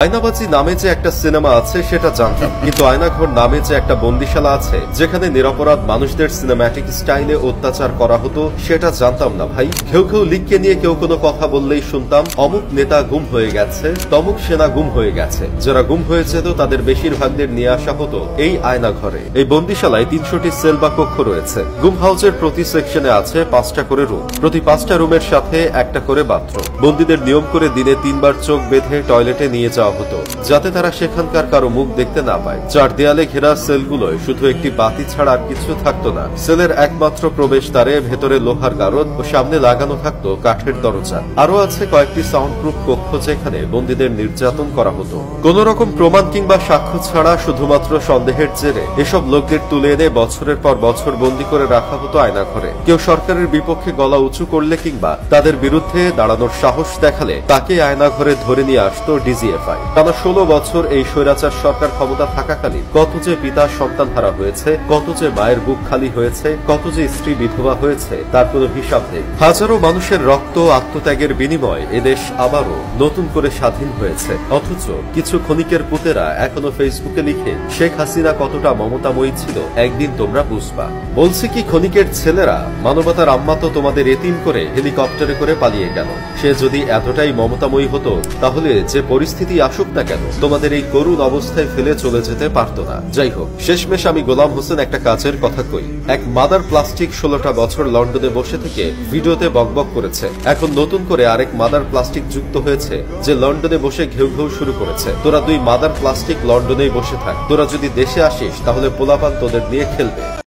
আয়নাবাজি নামে যে একটা সিনেমা আছে সেটা জানতাম, কিন্তু আয়নাঘর নামে যে একটা বন্দিশালা আছে যেখানে নিরপরাধ মানুষদের সিনেম্যাটিক স্টাইলে অত্যাচার করা হতো সেটা জানতাম না ভাই। কেউ কেউ লিখকে নিয়ে কেউ কোনো কথা বললেই শুনতাম অমুক নেতা গুম হয়ে গেছে, তমুক সেনা গুম হয়ে গেছে। যারা গুম হয়ে যেত তাদের বেশিরভাগদের নিয়ে আসা হতো এই আয়নাঘরে। এই বন্দিশালায় ৩০০টি সেল বা কক্ষ রয়েছে। গুম হাউসের প্রতি সেকশনে আছে ৫টা করে রুম, প্রতি ৫টা রুমের সাথে একটা করে বাথরুম। বন্দীদের নিয়ম করে দিনে ৩বার চোখ বেঁধে টয়লেটে নিয়ে যাওয়া হতো যাতে তারা সেখানকার কারো মুখ দেখতে না পায়। ৪ দেয়ালে ঘেরা সেলগুলোয় শুধু একটি বাতি ছাড়া আর কিছু থাকতো না। সেলের একমাত্র প্রবেশদ্বারে ভেতরে লোহার গারদ ও সামনে লাগানো থাকতো কাঠের দরজা। আরো আছে কয়েকটি সাউন্ড প্রুফ কক্ষ যেখানে বন্দীদের নির্যাতন করা হতো। কোন রকম প্রমাণ কিংবা সাক্ষ্য ছাড়া শুধুমাত্র সন্দেহের জেরে এসব লোকদের তুলে এনে বছরের পর বছর বন্দী করে রাখা হতো আয়নাঘরে। কেউ সরকারের বিপক্ষে গলা উঁচু করলে কিংবা তাদের বিরুদ্ধে দাঁড়ানোর সাহস দেখালে তাকে আয়নাঘরে ধরে নিয়ে আসতো ডিজিএফআই। টানা ১৬ বছর এই স্বৈরাচার সরকার ক্ষমতা থাকাকালীন কত যে পিতা সন্তান হারা হয়েছে, কত যে মায়ের বুক খালি হয়েছে, কত যে স্ত্রী বিধবা হয়েছে তার কোনো হিসাব নেই। হাজারো মানুষের রক্ত আত্মত্যাগের বিনিময়ে এদেশ আবারও নতুন করে স্বাধীন হয়েছে। অথচ কিছু ক্ষণিকের পুতেরা এখনো ফেসবুকে লিখে শেখ হাসিনা কতটা মমতাময়ী ছিল একদিন তোমরা বুঝবা। বলছি কি ক্ষণিকের ছেলেরা, মানবতার আম্মা তো তোমাদের এতিম করে হেলিকপ্টারে করে পালিয়ে গেল। সে যদি এতটাই মমতাময়ী হতো তাহলে যে পরিস্থিতি আসুক না কেন তোমাদের এই করুণ অবস্থায় ফেলে চলে যেতে পারত না। যাই হোক, শেষমেশ আমি গোলাম হোসেন একটা কাজের কথা কই। এক মাদার প্লাস্টিক 16টা বছর লন্ডনে বসে থেকে ভিডিওতে বকবক করেছে। এখন নতুন করে আরেক মাদার প্লাস্টিক যুক্ত হয়েছে যে লন্ডনে বসে ঘেউ ঘেউ শুরু করেছে। তোরা দুই মাদার প্লাস্টিক লন্ডনেই বসে থাক, তোরা যদি দেশে আসিস তাহলে পোলাপান তোদের নিয়ে খেলবে।